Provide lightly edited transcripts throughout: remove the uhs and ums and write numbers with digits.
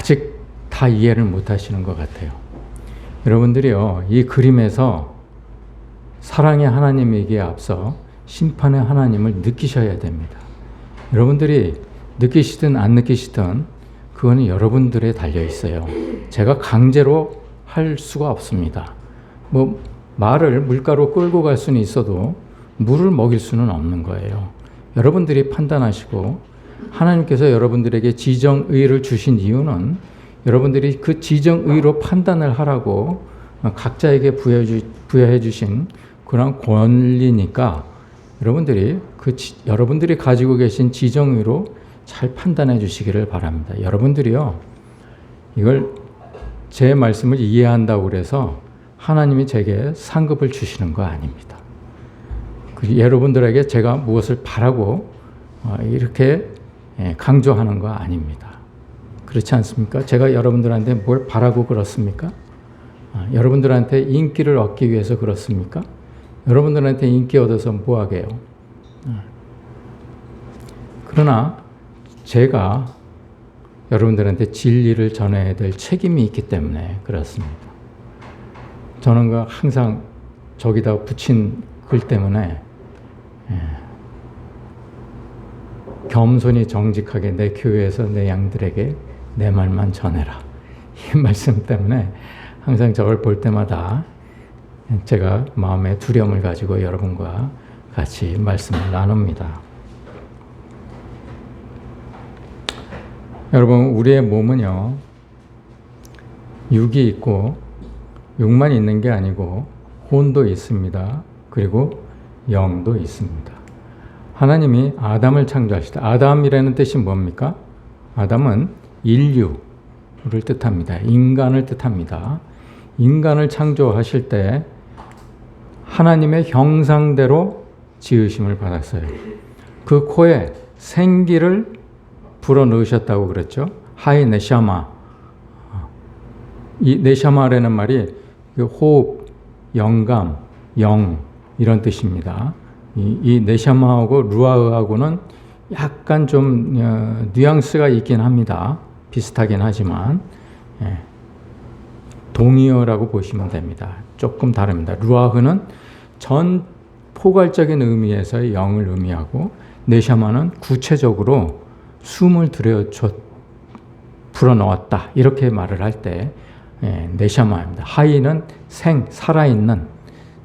아직 다 이해를 못 하시는 것 같아요. 여러분들이요, 이 그림에서 사랑의 하나님에게 앞서 심판의 하나님을 느끼셔야 됩니다. 여러분들이 느끼시든 안 느끼시든 그거는 여러분들에 달려 있어요. 제가 강제로 할 수가 없습니다. 말을 물가로 끌고 갈 수는 있어도 물을 먹일 수는 없는 거예요. 여러분들이 판단하시고, 하나님께서 여러분들에게 지정의를 주신 이유는 여러분들이 그 지정의로 판단을 하라고 각자에게 부여해 주신 그런 권리니까, 여러분들이 가지고 계신 지정의로 잘 판단해 주시기를 바랍니다. 여러분들이요, 이걸 제 말씀을 이해한다고 그래서 하나님이 제게 상급을 주시는 거 아닙니다. 여러분들에게 제가 무엇을 바라고 이렇게 강조하는 거 아닙니다. 그렇지 않습니까? 제가 여러분들한테 뭘 바라고 그렇습니까? 여러분들한테 인기를 얻기 위해서 그렇습니까? 여러분들한테 인기 얻어서 뭐 하게요? 그러나 제가 여러분들한테 진리를 전해야 될 책임이 있기 때문에 그렇습니다. 저는 항상 저기다 붙인 글 때문에 겸손히 정직하게 내 교회에서 내 양들에게 내 말만 전해라. 이 말씀 때문에 항상 저걸 볼 때마다 제가 마음에 두려움을 가지고 여러분과 같이 말씀을 나눕니다. 여러분, 우리의 몸은요, 육이 있고 육만 있는 게 아니고 혼도 있습니다. 그리고 영도 있습니다. 하나님이 아담을 창조하실 때, 아담이라는 뜻이 뭡니까? 아담은 인류를 뜻합니다. 인간을 뜻합니다. 인간을 창조하실 때 하나님의 형상대로 지으심을 받았어요. 그 코에 생기를 불어넣으셨다고 그랬죠. 하이 네샤마. 이 네샤마라는 말이 호흡, 영감, 영 이런 뜻입니다. 이 네샤마하고 루아흐하고는 약간 좀 뉘앙스가 있긴 합니다. 비슷하긴 하지만 동의어라고 보시면 됩니다. 조금 다릅니다. 루아흐는 전 포괄적인 의미에서의 영을 의미하고, 네샤마는 구체적으로 숨을 불어넣었다 이렇게 말을 할 때 네샤마입니다. 하이는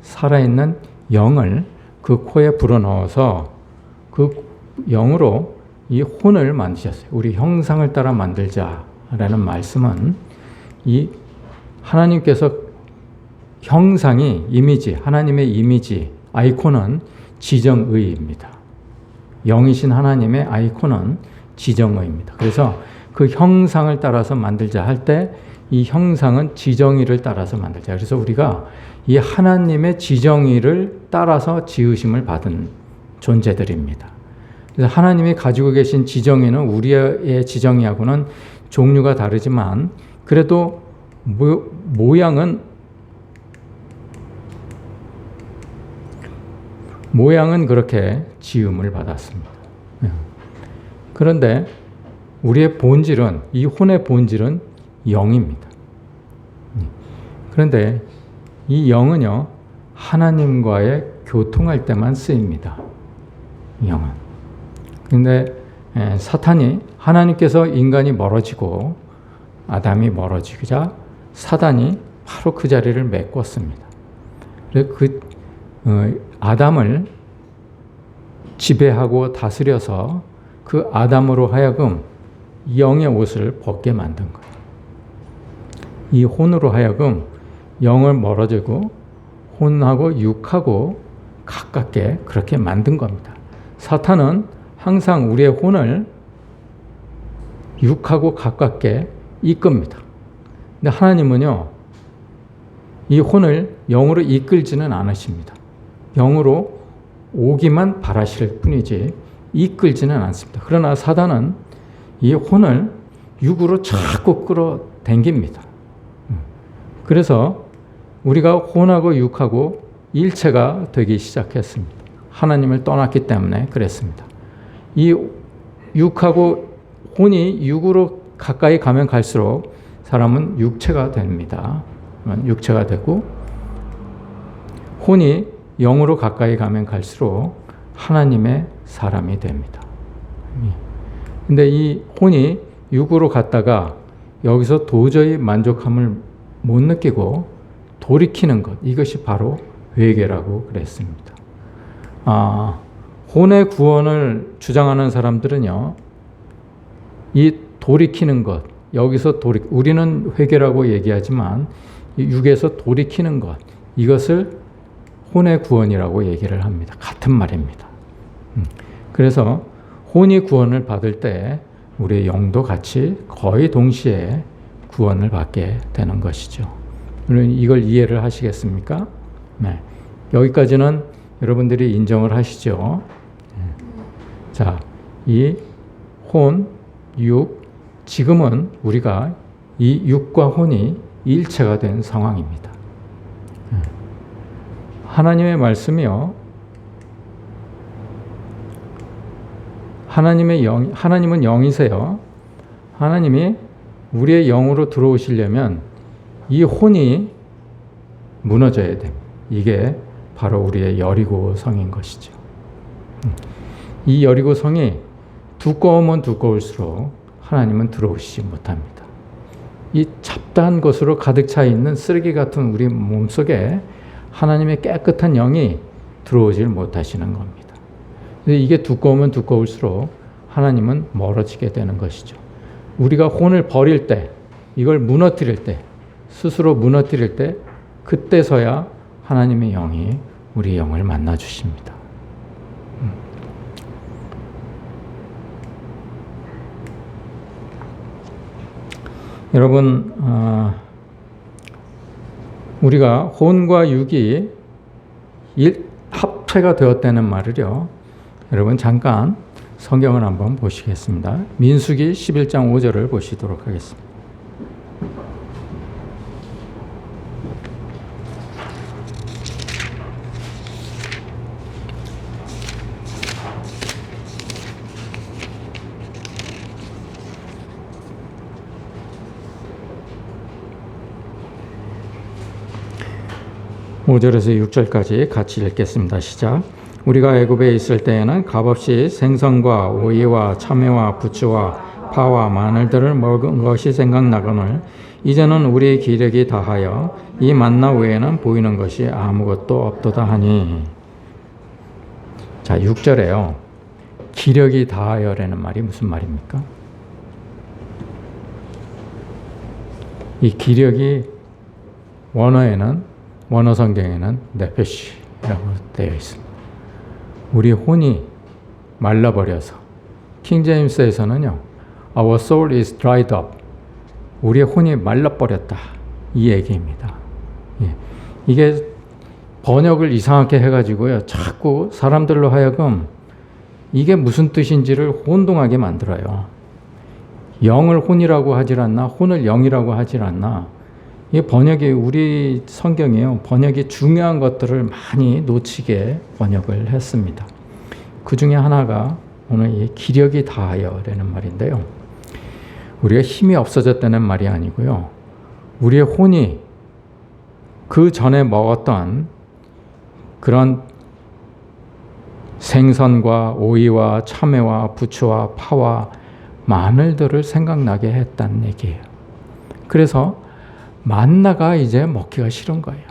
살아있는 영을 그 코에 불어넣어서 그 영으로 이 혼을 만드셨어요. 우리 형상을 따라 만들자라는 말씀은 이 하나님께서 형상이 이미지, 하나님의 이미지, 아이콘은 지정의입니다. 영이신 하나님의 아이콘은 지정의입니다. 그래서 그 형상을 따라서 만들자 할 때 이 형상은 지정의를 따라서 만들자. 그래서 우리가 이 하나님의 지정의를 따라서 지으심을 받은 존재들입니다. 그래서 하나님이 가지고 계신 지정의는 우리의 지정의하고는 종류가 다르지만 그래도 모양은 그렇게 지음을 받았습니다. 그런데 우리의 본질은, 이 혼의 본질은 영입니다. 그런데 이 영은요, 하나님과의 교통할 때만 쓰입니다. 영은. 근데 사탄이, 하나님께서 인간이 멀어지고 아담이 멀어지자 사단이 바로 그 자리를 메꿨습니다. 그래서 아담을 지배하고 다스려서 그 아담으로 하여금 영의 옷을 벗게 만든 거예요. 이 혼으로 하여금 영을 멀어지고 혼하고 육하고 가깝게 그렇게 만든 겁니다. 사탄은 항상 우리의 혼을 육하고 가깝게 이끕니다. 근데 하나님은요, 이 혼을 영으로 이끌지는 않으십니다. 영으로 오기만 바라실 뿐이지 이끌지는 않습니다. 그러나 사단은 이 혼을 육으로 자꾸 끌어당깁니다. 그래서 우리가 혼하고 육하고 일체가 되기 시작했습니다. 하나님을 떠났기 때문에 그랬습니다. 이 육하고 혼이 육으로 가까이 가면 갈수록 사람은 육체가 됩니다. 육체가 되고 혼이 영으로 가까이 가면 갈수록 하나님의 사람이 됩니다. 근데 이 혼이 육으로 갔다가 여기서 도저히 만족함을 못 느끼고 돌이키는 것, 이것이 바로 회개라고 그랬습니다. 혼의 구원을 주장하는 사람들은요, 이 돌이키는 것, 여기서 우리는 회개라고 얘기하지만 육에서 돌이키는 것, 이것을 혼의 구원이라고 얘기를 합니다. 같은 말입니다. 그래서 혼이 구원을 받을 때 우리의 영도 같이 거의 동시에 구원을 받게 되는 것이죠. 이걸 이해를 하시겠습니까? 네. 여기까지는 여러분들이 인정을 하시죠. 자, 이 혼, 육, 지금은 우리가 이 육과 혼이 일체가 된 상황입니다. 하나님의 말씀이요, 하나님은 영이세요. 하나님이 우리의 영으로 들어오시려면 이 혼이 무너져야 됩니다. 이게 바로 우리의 여리고 성인 것이죠. 이 여리고 성이 두꺼우면 두꺼울수록 하나님은 들어오시지 못합니다. 이 잡다한 것으로 가득 차 있는 쓰레기 같은 우리 몸속에 하나님의 깨끗한 영이 들어오질 못하시는 겁니다. 이게 두꺼우면 두꺼울수록 하나님은 멀어지게 되는 것이죠. 우리가 혼을 버릴 때, 이걸 무너뜨릴 때, 스스로 무너뜨릴 때, 그때서야 하나님의 영이 우리 영을 만나 주십니다. 여러분, 우리가 혼과 육이 합체가 되었다는 말을요, 여러분 잠깐 성경을 한번 보시겠습니다. 민수기 11장 5절을 보시도록 하겠습니다. (5절에서) (6절까지) 같이 읽겠습니다. 시작. 우리가 애굽에 있을 때에는 값없이 생선과 오이와 참외와 부추와 파와 마늘들을 먹은 것이 생각나거늘 이제는 우리의 기력이 다하여 이 만나 외에는 보이는 것이 아무것도 없도다 하니. 자, 6절에요. 기력이 다하여라는 말이 무슨 말입니까? 이 기력이 원어 성경에는 네페시라고 되어 있습니다. 우리 혼이 말라버려서, 킹제임스에서는요, Our soul is dried up. 우리의 혼이 말라버렸다. 이 얘기입니다. 예. 이게 번역을 이상하게 해가지고요, 자꾸 사람들로 하여금 이게 무슨 뜻인지를 혼동하게 만들어요. 영을 혼이라고 하질 않나, 혼을 영이라고 하질 않나. 이 번역이, 우리 성경이요, 번역이 중요한 것들을 많이 놓치게 번역을 했습니다. 그 중에 하나가 오늘 이 기력이 다하여라는 말인데요. 우리가 힘이 없어졌다는 말이 아니고요. 우리의 혼이 그 전에 먹었던 그런 생선과 오이와 참외와 부추와 파와 마늘들을 생각나게 했다는 얘기예요. 그래서 만나가 이제 먹기가 싫은 거예요.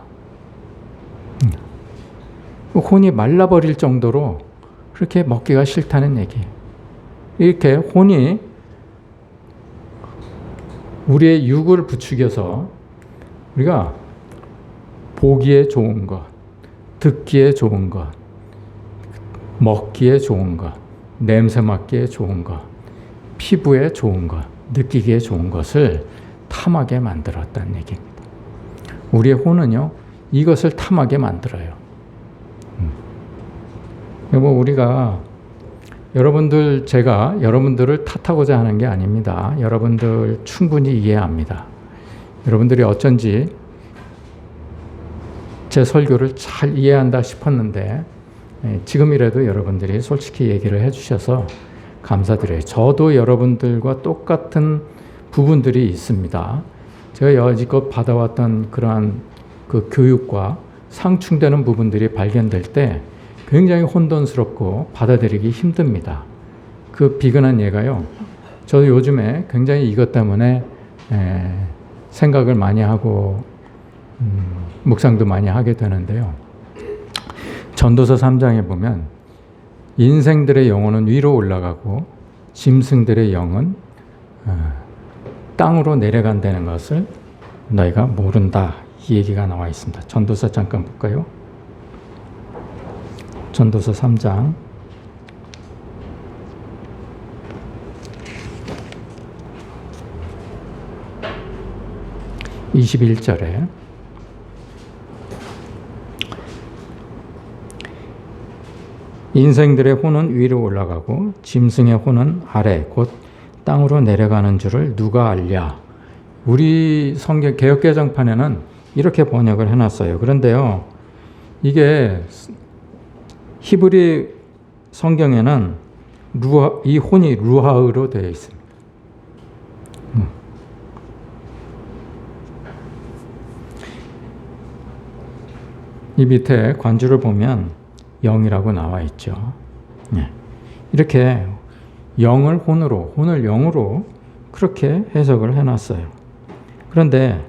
혼이 말라버릴 정도로 그렇게 먹기가 싫다는 얘기예요. 이렇게 혼이 우리의 육을 부추겨서 우리가 보기에 좋은 것, 듣기에 좋은 것, 먹기에 좋은 것, 냄새 맡기에 좋은 것, 피부에 좋은 것, 느끼기에 좋은 것을 탐하게 만들었다는 얘기입니다. 우리의 혼은요, 이것을 탐하게 만들어요. 우리가 제가 여러분들을 탓하고자 하는 게 아닙니다. 여러분들 충분히 이해합니다. 여러분들이 어쩐지 제 설교를 잘 이해한다 싶었는데 지금이라도 여러분들이 솔직히 얘기를 해주셔서 감사드려요. 저도 여러분들과 똑같은 부분들이 있습니다. 제가 여지껏 받아왔던 그러한 그 교육과 상충되는 부분들이 발견될 때 굉장히 혼돈스럽고 받아들이기 힘듭니다. 그 비근한 예가요. 저도 요즘에 굉장히 이것 때문에 생각을 많이 하고 묵상도 많이 하게 되는데요. 전도서 3장에 보면 인생들의 영혼은 위로 올라가고 짐승들의 영은 땅으로 내려간다는 것을 너희가 모른다. 이 얘기가 나와 있습니다. 전도서 잠깐 볼까요? 전도서 3장 21절에 인생들의 혼은 위로 올라가고 짐승의 혼은 아래 곧 땅으로 내려가는 줄을 누가 알랴. 우리 성경 개역개정판에는 이렇게 번역을 해놨어요. 그런데요, 이게 히브리 성경에는 이 혼이 루하으로 되어 있습니다. 이 밑에 관주를 보면 영이라고 나와 있죠. 이렇게 영을 혼으로, 혼을 영으로 그렇게 해석을 해놨어요. 그런데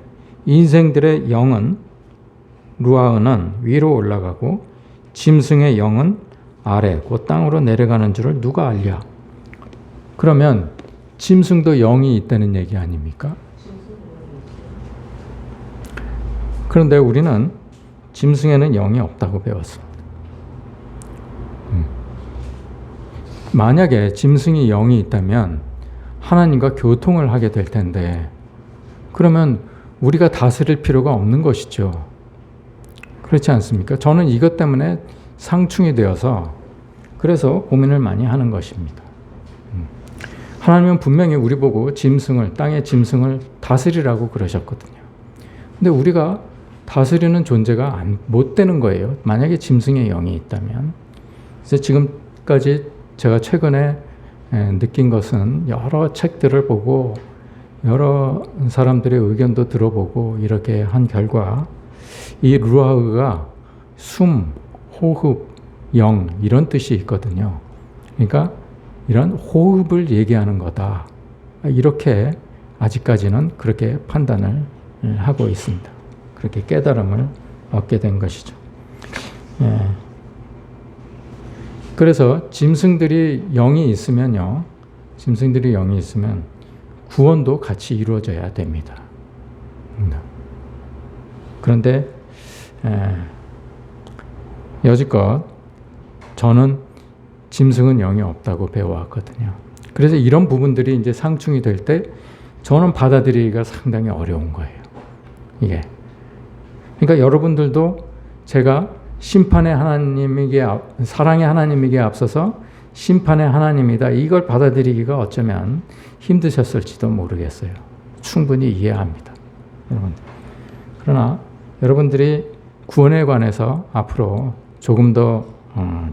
인생들의 영은, 루아흐는 위로 올라가고 짐승의 영은 아래, 곧 땅으로 내려가는 줄을 누가 알랴? 그러면 짐승도 영이 있다는 얘기 아닙니까? 그런데 우리는 짐승에는 영이 없다고 배웠습니다. 만약에 짐승이 영이 있다면 하나님과 교통을 하게 될 텐데 그러면 우리가 다스릴 필요가 없는 것이죠. 그렇지 않습니까? 저는 이것 때문에 상충이 되어서 그래서 고민을 많이 하는 것입니다. 하나님은 분명히 우리 보고 짐승을, 땅의 짐승을 다스리라고 그러셨거든요. 근데 우리가 다스리는 존재가 못 되는 거예요. 만약에 짐승의 영이 있다면. 그래서 지금까지 제가 최근에 느낀 것은 여러 책들을 보고 여러 사람들의 의견도 들어보고 이렇게 한 결과 이 루아흐가 숨, 호흡, 영 이런 뜻이 있거든요. 그러니까 이런 호흡을 얘기하는 거다. 이렇게 아직까지는 그렇게 판단을 하고 있습니다. 그렇게 깨달음을 얻게 된 것이죠. 그래서 짐승들이 영이 있으면요. 짐승들이 영이 있으면 구원도 같이 이루어져야 됩니다. 그런데 여지껏 저는 짐승은 영이 없다고 배워왔거든요. 그래서 이런 부분들이 이제 상충이 될 때 저는 받아들이기가 상당히 어려운 거예요. 이게. 그러니까 여러분들도 제가 심판의 하나님에게, 사랑의 하나님에게 앞서서 심판의 하나님이다. 이걸 받아들이기가 어쩌면 힘드셨을지도 모르겠어요. 충분히 이해합니다. 여러분들. 그러나 여러분들이 구원에 관해서 앞으로 조금 더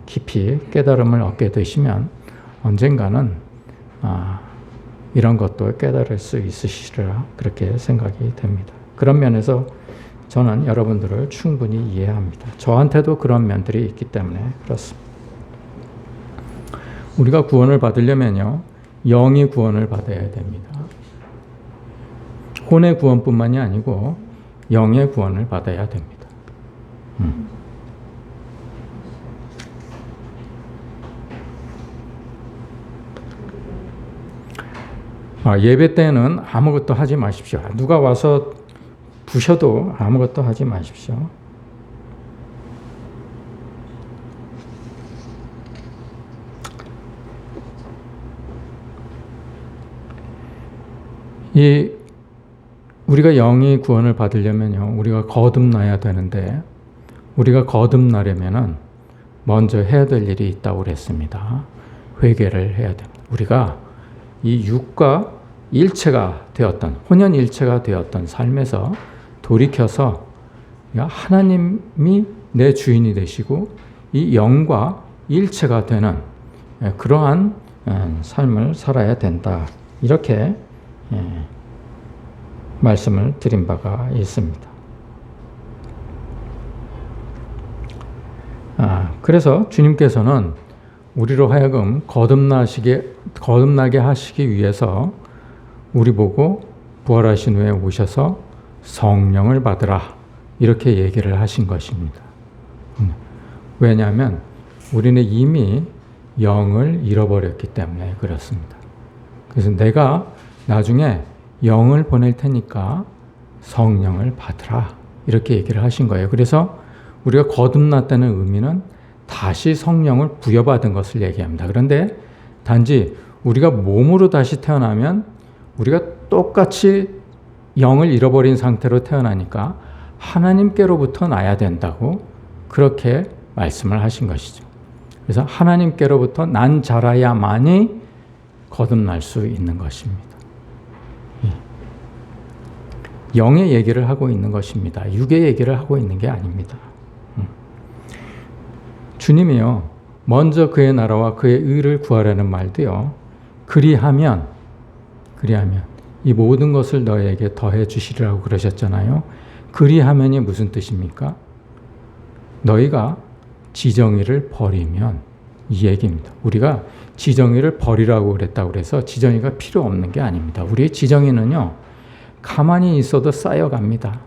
깊이 깨달음을 얻게 되시면 언젠가는 이런 것도 깨달을 수 있으시리라 그렇게 생각이 됩니다. 그런 면에서 저는 여러분들을 충분히 이해합니다. 저한테도 그런 면들이 있기 때문에 그렇습니다. 우리가 구원을 받으려면요, 영이 구원을 받아야 됩니다. 혼의 구원뿐만이 아니고 영의 구원을 받아야 됩니다. 예배 때는 아무것도 하지 마십시오. 누가 와서 부셔도 아무것도 하지 마십시오. 우리가 영이 구원을 받으려면요, 우리가 거듭나야 되는데, 우리가 거듭나려면은 먼저 해야 될 일이 있다고 그랬습니다. 회개를 해야 됩니다. 우리가 이 육과 일체가 되었던, 혼연일체가 되었던 삶에서 돌이켜서 하나님이 내 주인이 되시고 이 영과 일체가 되는 그러한 삶을 살아야 된다. 이렇게 말씀을 드린 바가 있습니다. 그래서 주님께서는 우리로 하여금 거듭나게 하시기 위해서 우리 보고 부활하신 후에 오셔서 성령을 받으라 이렇게 얘기를 하신 것입니다. 왜냐하면 우리는 이미 영을 잃어버렸기 때문에 그렇습니다. 그래서 내가 나중에 영을 보낼 테니까 성령을 받으라 이렇게 얘기를 하신 거예요. 그래서 우리가 거듭났다는 의미는 다시 성령을 부여받은 것을 얘기합니다. 그런데 단지 우리가 몸으로 다시 태어나면 우리가 똑같이 영을 잃어버린 상태로 태어나니까 하나님께로부터 나야 된다고 그렇게 말씀을 하신 것이죠. 그래서 하나님께로부터 난 자라야만이 거듭날 수 있는 것입니다. 영의 얘기를 하고 있는 것입니다. 육의 얘기를 하고 있는 게 아닙니다. 주님이요, 먼저 그의 나라와 그의 의를 구하라는 말도요, 그리하면 이 모든 것을 너에게 더해 주시리라고 그러셨잖아요. 그리하면이 무슨 뜻입니까? 너희가 지정의를 버리면 이 얘기입니다. 우리가 지정의를 버리라고 그랬다고 그래서 지정의가 필요 없는 게 아닙니다. 우리의 지정의는요, 가만히 있어도 쌓여갑니다.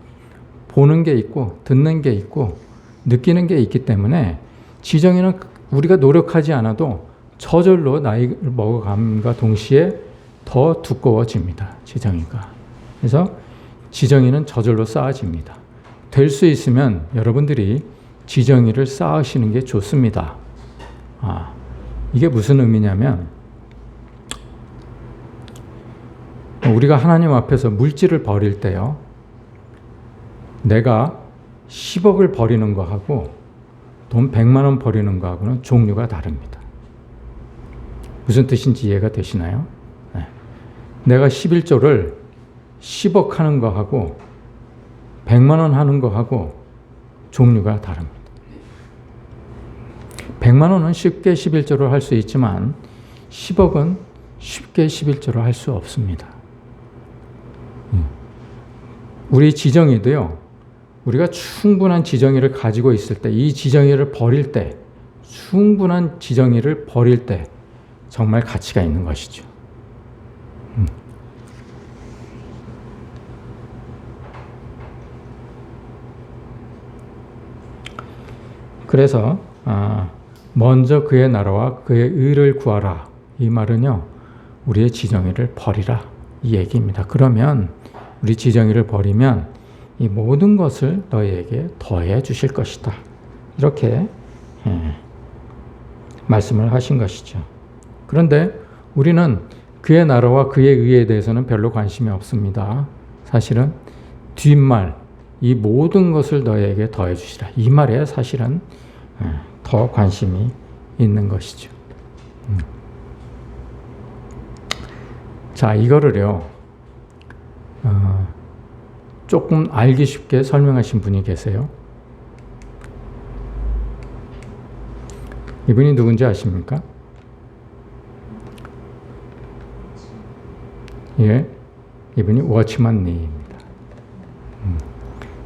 보는 게 있고 듣는 게 있고 느끼는 게 있기 때문에 지정의는 우리가 노력하지 않아도 저절로 나이를 먹어감과 동시에 더 두꺼워집니다. 지정의가. 그래서 지정의는 저절로 쌓아집니다. 될 수 있으면 여러분들이 지정의를 쌓으시는 게 좋습니다. 이게 무슨 의미냐면 우리가 하나님 앞에서 물질을 버릴 때요, 내가 10억을 버리는 거하고 돈 100만 원 버리는 거하고는 종류가 다릅니다. 무슨 뜻인지 이해가 되시나요? 네. 내가 11조를 10억 하는 거하고 100만 원 하는 거하고 종류가 다릅니다. 100만 원은 쉽게 11조를 할 수 있지만 10억은 쉽게 11조를 할 수 없습니다. 우리 지정의도요, 우리가 충분한 지정의를 가지고 있을 때, 이 지정의를 버릴 때, 충분한 지정의를 버릴 때 정말 가치가 있는 것이죠. 그래서 먼저 그의 나라와 그의 의를 구하라. 이 말은요, 우리의 지정의를 버리라 이 얘기입니다. 그러면 우리 지정의를 버리면 이 모든 것을 너희에게 더해 주실 것이다. 이렇게 말씀을 하신 것이죠. 그런데 우리는 그의 나라와 그의 의에 대해서는 별로 관심이 없습니다. 사실은 뒷말, 이 모든 것을 너희에게 더해 주시라. 이 말에 사실은 더 관심이 있는 것이죠. 자, 이거를요, 조금 알기 쉽게 설명하신 분이 계세요. 이분이 누군지 아십니까? 예, 이분이 워치만 리입니다.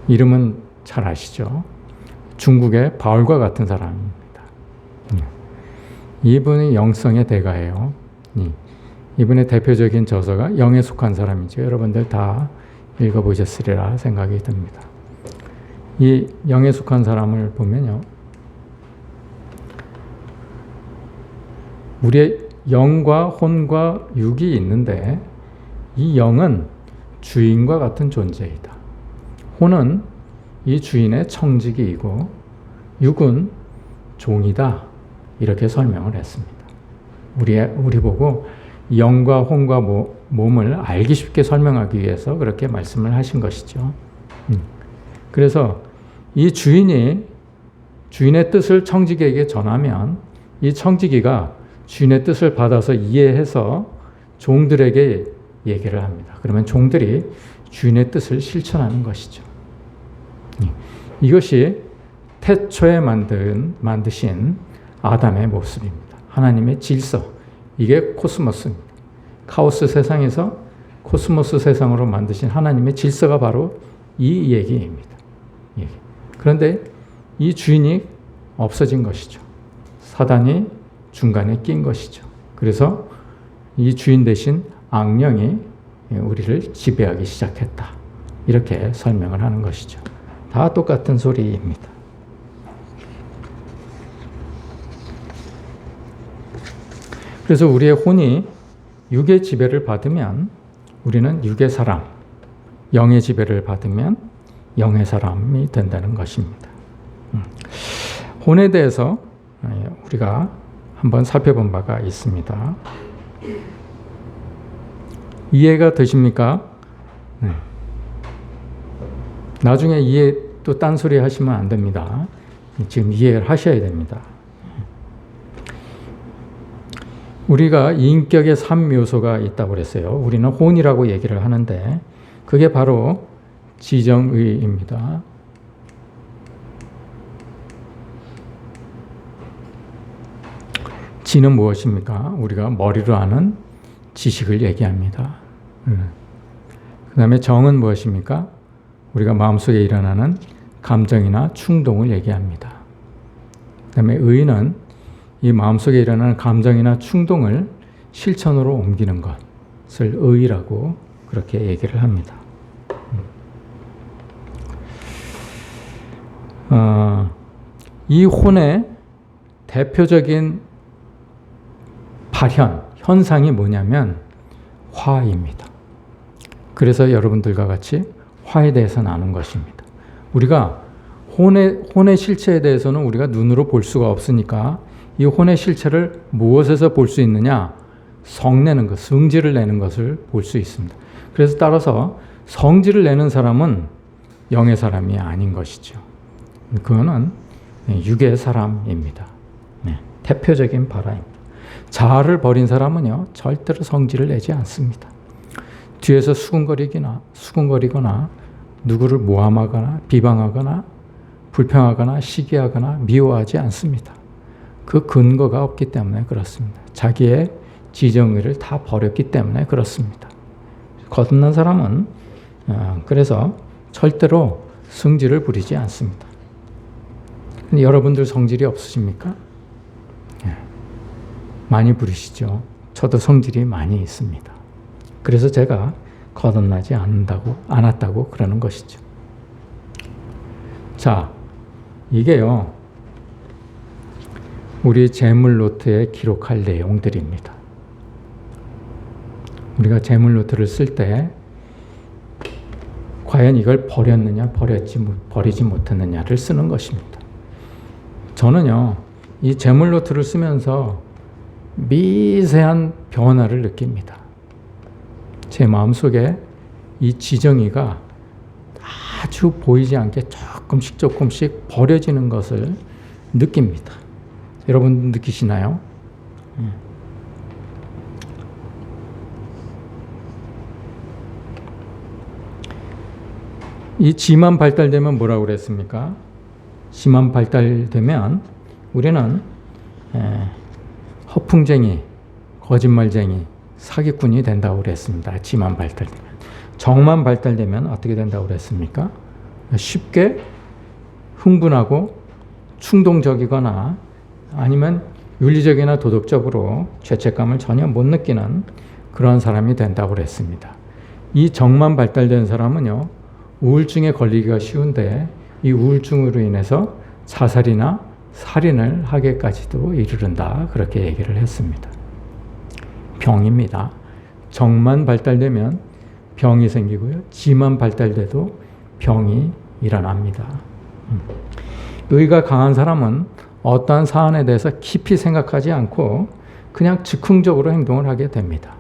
이름은 잘 아시죠? 중국의 바울과 같은 사람입니다. 이분이 영성의 대가예요. 이분의 대표적인 저서가 영에 속한 사람이죠. 여러분들 다 읽어보셨으리라 생각이 듭니다. 이 영에 속한 사람을 보면요, 우리의 영과 혼과 육이 있는데 이 영은 주인과 같은 존재이다. 혼은 이 주인의 청지기이고 육은 종이다. 이렇게 설명을 했습니다. 우리 보고 영과 혼과 몸을 알기 쉽게 설명하기 위해서 그렇게 말씀을 하신 것이죠. 그래서 이 주인의 뜻을 청지기에게 전하면 이 청지기가 주인의 뜻을 받아서 이해해서 종들에게 얘기를 합니다. 그러면 종들이 주인의 뜻을 실천하는 것이죠. 이것이 태초에 만드신 아담의 모습입니다. 하나님의 질서, 이게 코스모스입니다. 카오스 세상에서 코스모스 세상으로 만드신 하나님의 질서가 바로 이 얘기입니다. 그런데 이 주인이 없어진 것이죠. 사단이 중간에 낀 것이죠. 그래서 이 주인 대신 악령이 우리를 지배하기 시작했다. 이렇게 설명을 하는 것이죠. 다 똑같은 소리입니다. 그래서 우리의 혼이 육의 지배를 받으면 우리는 육의 사람, 영의 지배를 받으면 영의 사람이 된다는 것입니다. 혼에 대해서 우리가 한번 살펴본 바가 있습니다. 이해가 되십니까? 네. 나중에 이해 또 딴소리 하시면 안 됩니다. 지금 이해를 하셔야 됩니다. 우리가 인격의 3요소가 있다고 그랬어요. 우리는 혼이라고 얘기를 하는데 그게 바로 지정의입니다. 지는 무엇입니까? 우리가 머리로 아는 지식을 얘기합니다. 그 다음에 정은 무엇입니까? 우리가 마음속에 일어나는 감정이나 충동을 얘기합니다. 그 다음에 의는 이 마음속에 일어나는 감정이나 충동을 실천으로 옮기는 것을 의라고 그렇게 얘기를 합니다. 이 혼의 대표적인 현상이 뭐냐면 화입니다. 그래서 여러분들과 같이 화에 대해서 나눈 것입니다. 우리가 혼의 실체에 대해서는 우리가 눈으로 볼 수가 없으니까 이 혼의 실체를 무엇에서 볼 수 있느냐? 성내는 것, 성질을 내는 것을 볼 수 있습니다. 그래서 따라서 성질을 내는 사람은 영의 사람이 아닌 것이죠. 그거는 육의 사람입니다. 네, 대표적인 바라입니다. 자아를 버린 사람은요, 절대로 성질을 내지 않습니다. 뒤에서 수군거리거나 누구를 모함하거나 비방하거나 불평하거나 시기하거나 미워하지 않습니다. 그 근거가 없기 때문에 그렇습니다. 자기의 지정의를 다 버렸기 때문에 그렇습니다. 거듭난 사람은 그래서 절대로 성질을 부리지 않습니다. 근데 여러분들 성질이 없으십니까? 많이 부리시죠. 저도 성질이 많이 있습니다. 그래서 제가 거듭나지 않았다고 그러는 것이죠. 자, 이게요, 우리 재물 노트에 기록할 내용들입니다. 우리가 재물 노트를 쓸 때 과연 이걸 버렸느냐, 버리지 못했느냐를 쓰는 것입니다. 저는요, 이 재물 노트를 쓰면서 미세한 변화를 느낍니다. 제 마음속에 이 지정의가 아주 보이지 않게 조금씩 버려지는 것을 느낍니다. 여러분 느끼시나요? 이 지만 발달되면 뭐라고 그랬습니까? 지만 발달되면 우리는 허풍쟁이, 거짓말쟁이, 사기꾼이 된다고 그랬습니다. 지만 발달되면. 정만 발달되면 어떻게 된다고 그랬습니까? 쉽게 흥분하고 충동적이거나 아니면 윤리적이나 도덕적으로 죄책감을 전혀 못 느끼는 그런 사람이 된다고 그랬습니다. 이 정만 발달된 사람은요, 우울증에 걸리기가 쉬운데 이 우울증으로 인해서 자살이나 살인을 하게까지도 이르른다. 그렇게 얘기를 했습니다. 병입니다. 정만 발달되면 병이 생기고요. 지만 발달돼도 병이 일어납니다. 의가 강한 사람은 어떠한 사안에 대해서 깊이 생각하지 않고 그냥 즉흥적으로 행동을 하게 됩니다.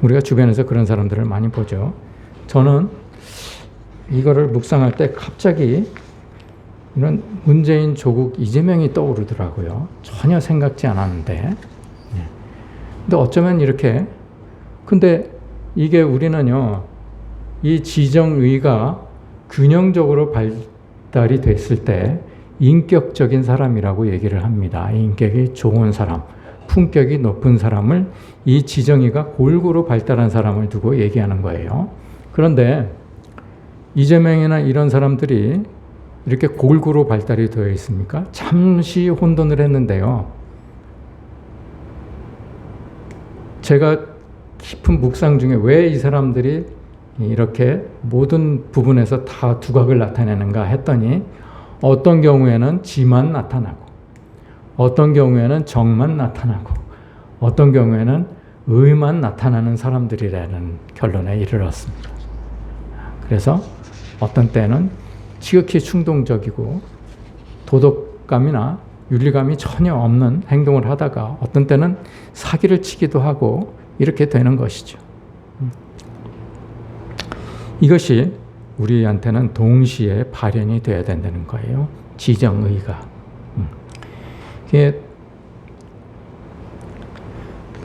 우리가 주변에서 그런 사람들을 많이 보죠. 저는 이거를 묵상할 때 갑자기 이런 문재인, 조국, 이재명이 떠오르더라고요. 전혀 생각지 않았는데. 근데 어쩌면 이렇게, 근데 이게 우리는요, 이 지정의가 균형적으로 발달이 됐을 때 인격적인 사람이라고 얘기를 합니다. 인격이 좋은 사람, 품격이 높은 사람을, 이 지정의가 골고루 발달한 사람을 두고 얘기하는 거예요. 그런데 이재명이나 이런 사람들이 이렇게 골고루 발달이 되어 있습니까? 잠시 혼돈을 했는데요. 제가 깊은 묵상 중에 왜 이 사람들이 이렇게 모든 부분에서 다 두각을 나타내는가 했더니, 어떤 경우에는 지만 나타나고, 어떤 경우에는 정만 나타나고, 어떤 경우에는 의만 나타나는 사람들이라는 결론에 이르렀습니다. 그래서 어떤 때는 지극히 충동적이고 도덕감이나 윤리감이 전혀 없는 행동을 하다가 어떤 때는 사기를 치기도 하고 이렇게 되는 것이죠. 이것이 우리한테는 동시에 발현이 되어야 된다는 거예요. 지정의가.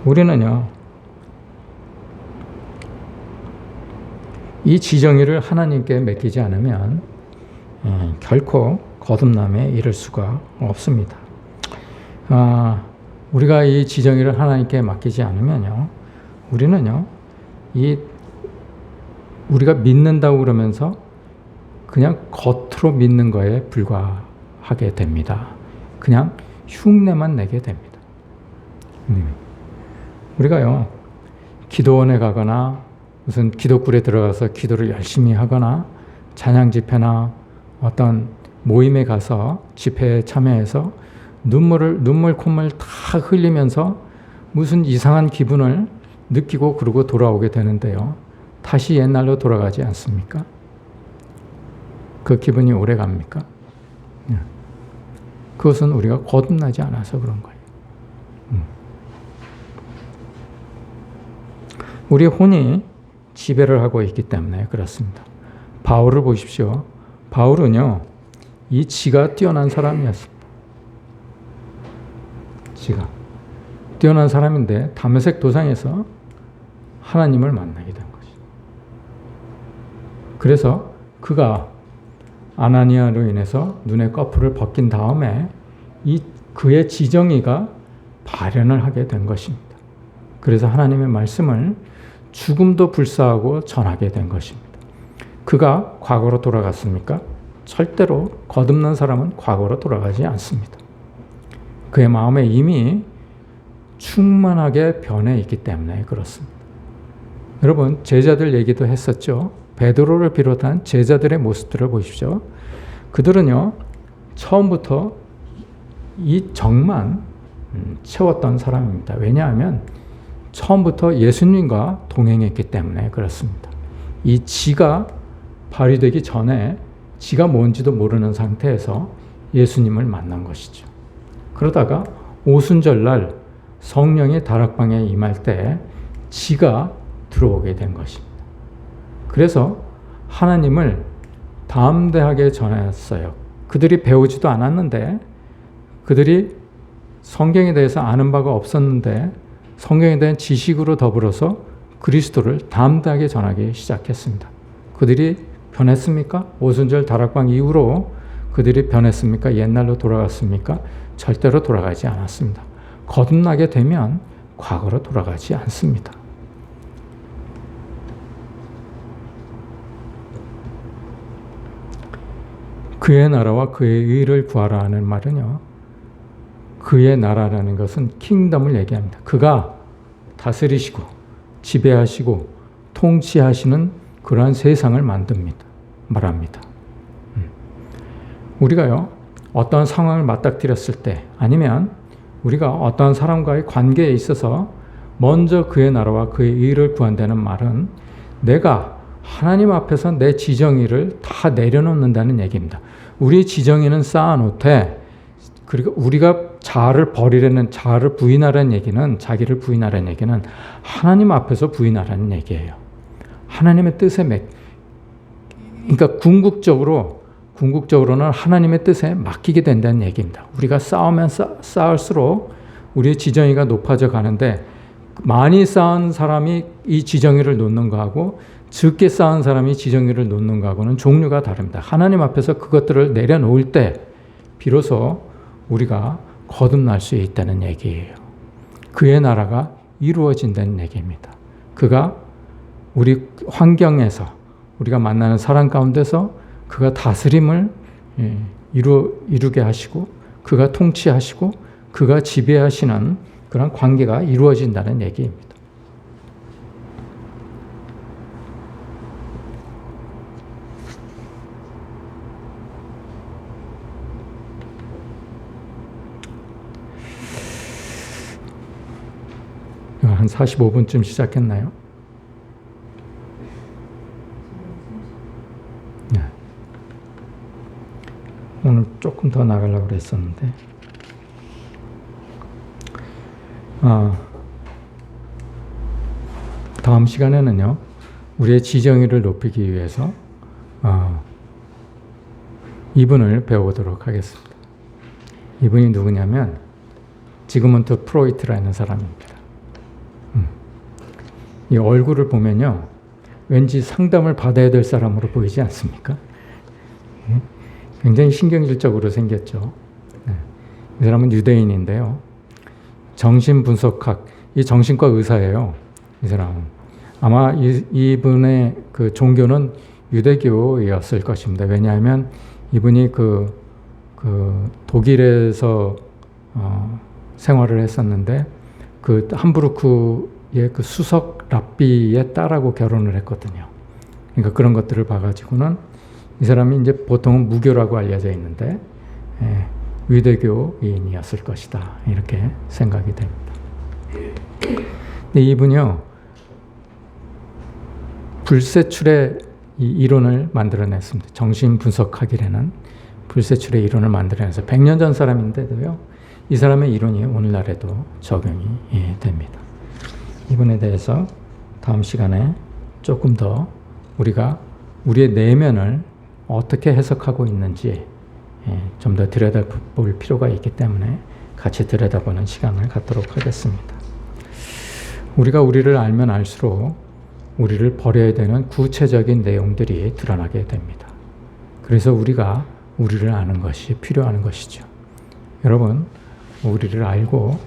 우리는요, 이 지정의를 하나님께 맡기지 않으면 결코 거듭남에 이를 수가 없습니다. 우리가 이 지정의를 하나님께 맡기지 않으면요, 우리는요, 우리가 믿는다고 그러면서 그냥 겉으로 믿는 거에 불과하게 됩니다. 그냥 흉내만 내게 됩니다. 우리가요, 기도원에 가거나 무슨 기도굴에 들어가서 기도를 열심히 하거나 찬양 집회나 어떤 모임에 가서 집회에 참여해서 눈물 콧물 다 흘리면서 무슨 이상한 기분을 느끼고 그러고 돌아오게 되는데요, 다시 옛날로 돌아가지 않습니까? 그 기분이 오래 갑니까? 그것은 우리가 거듭나지 않아서 그런 거예요. 우리 혼이 지배를 하고 있기 때문에 그렇습니다. 바울을 보십시오. 바울은요, 이 지가 뛰어난 사람이었습니다. 지가 뛰어난 사람인데 다메섹 도상에서 하나님을 만나게 된 것이죠. 그래서 그가 아나니아로 인해서 눈의 꺼풀을 벗긴 다음에 그의 지정의가 발현을 하게 된 것입니다. 그래서 하나님의 말씀을 죽음도 불사하고 전하게 된 것입니다. 그가 과거로 돌아갔습니까? 절대로 거듭난 사람은 과거로 돌아가지 않습니다. 그의 마음에 이미 충만하게 변해 있기 때문에 그렇습니다. 여러분, 제자들 얘기도 했었죠. 베드로를 비롯한 제자들의 모습들을 보십시오. 그들은요, 처음부터 이 정만 채웠던 사람입니다. 왜냐하면 처음부터 예수님과 동행했기 때문에 그렇습니다. 이 지가 발휘되기 전에 지가 뭔지도 모르는 상태에서 예수님을 만난 것이죠. 그러다가 오순절날 성령이 다락방에 임할 때 지가 들어오게 된 것입니다. 그래서 하나님을 담대하게 전했어요. 그들이 배우지도 않았는데, 그들이 성경에 대해서 아는 바가 없었는데 성경에 대한 지식으로 더불어서 그리스도를 담대하게 전하기 시작했습니다. 그들이 변했습니까? 오순절 다락방 이후로 그들이 변했습니까? 옛날로 돌아갔습니까? 절대로 돌아가지 않았습니다. 거듭나게 되면 과거로 돌아가지 않습니다. 그의 나라와 그의 의를 구하라 하는 말은요, 그의 나라라는 것은 킹덤을 얘기합니다. 그가 다스리시고 지배하시고 통치하시는 그러한 세상을 말합니다. 우리가요, 어떤 상황을 맞닥뜨렸을 때, 아니면 우리가 어떤 사람과의 관계에 있어서 먼저 그의 나라와 그의 의를 구한다는 말은 내가 하나님 앞에서 내 지정의를 다 내려놓는다는 얘기입니다. 우리 지정의는 쌓아놓되, 그리고 우리가 자아를 버리려는, 자아를 부인하라는 얘기는, 자기를 부인하라는 얘기는 하나님 앞에서 부인하라는 얘기예요. 하나님의 뜻에 그러니까 궁극적으로는 하나님의 뜻에 맡기게 된다는 얘기입니다. 우리가 쌓으면 쌓을수록 우리의 지정의가 높아져 가는데, 많이 쌓은 사람이 이 지정의를 놓는 거하고 적게 쌓은 사람이 지정의를 놓는 거하고는 종류가 다릅니다. 하나님 앞에서 그것들을 내려놓을 때 비로소 우리가 거듭날 수 있다는 얘기예요. 그의 나라가 이루어진다는 얘기입니다. 그가 우리 환경에서 우리가 만나는 사람 가운데서 그가 다스림을 이루게 하시고 그가 통치하시고 그가 지배하시는 그런 관계가 이루어진다는 얘기입니다. 한 45분쯤 시작했나요? 네. 오늘 조금 더 나가려고 그랬었는데 다음 시간에는요 우리의 지정의를 높이기 위해서 이분을 배워보도록 하겠습니다. 이분이 누구냐면 지그문트 프로이트라는 사람입니다. 이 얼굴을 보면요 왠지 상담을 받아야 될 사람으로 보이지 않습니까? 굉장히 신경질적으로 생겼죠. 이 사람은 유대인인데요. 정신분석학, 이 정신과 의사예요. 이 사람은. 아마 이분의 그 종교는 유대교였을 것입니다. 왜냐하면 이분이 그 독일에서 생활을 했었는데 그 함부르크의 그 수석 랍비의 딸하고 결혼을 했거든요. 그러니까 그런 것들을 봐가지고는 이 사람이 이제 보통은 무교라고 알려져 있는데 유대교인이었을 것이다. 이렇게 생각이 됩니다. 근데 이분이요, 불세출의 이 이론을 만들어냈습니다. 정신분석학이라는 불세출의 이론을 만들어내서 100년 전 사람인데도요, 이 사람의 이론이 오늘날에도 적용이 됩니다. 이분에 대해서 다음 시간에 조금 더 우리가 우리의 내면을 어떻게 해석하고 있는지 좀 더 들여다볼 필요가 있기 때문에 같이 들여다보는 시간을 갖도록 하겠습니다. 우리가 우리를 알면 알수록 우리를 버려야 되는 구체적인 내용들이 드러나게 됩니다. 그래서 우리가 우리를 아는 것이 필요한 것이죠. 여러분, 우리를 알고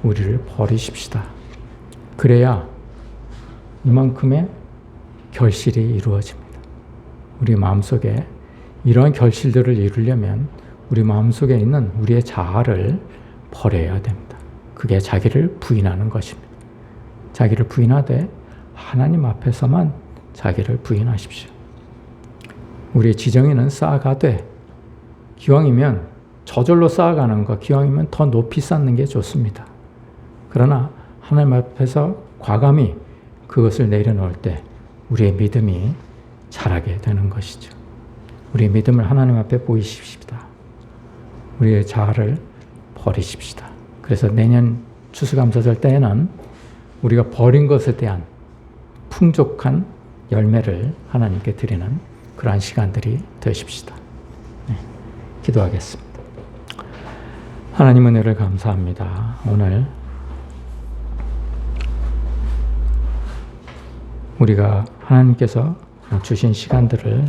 우리를 버리십시다. 그래야 이만큼의 결실이 이루어집니다. 우리 마음속에 이러한 결실들을 이루려면 우리 마음속에 있는 우리의 자아를 버려야 됩니다. 그게 자기를 부인하는 것입니다. 자기를 부인하되 하나님 앞에서만 자기를 부인하십시오. 우리의 지정에는 쌓아가되 기왕이면 저절로 쌓아가는 것, 기왕이면 더 높이 쌓는 게 좋습니다. 그러나 하나님 앞에서 과감히 그것을 내려놓을 때 우리의 믿음이 자라게 되는 것이죠. 우리의 믿음을 하나님 앞에 보이십시다. 우리의 자아를 버리십시다. 그래서 내년 추수감사절 때에는 우리가 버린 것에 대한 풍족한 열매를 하나님께 드리는 그러한 시간들이 되십시다. 기도하겠습니다. 하나님 은혜를 감사합니다. 오늘 우리가 하나님께서 주신 시간들을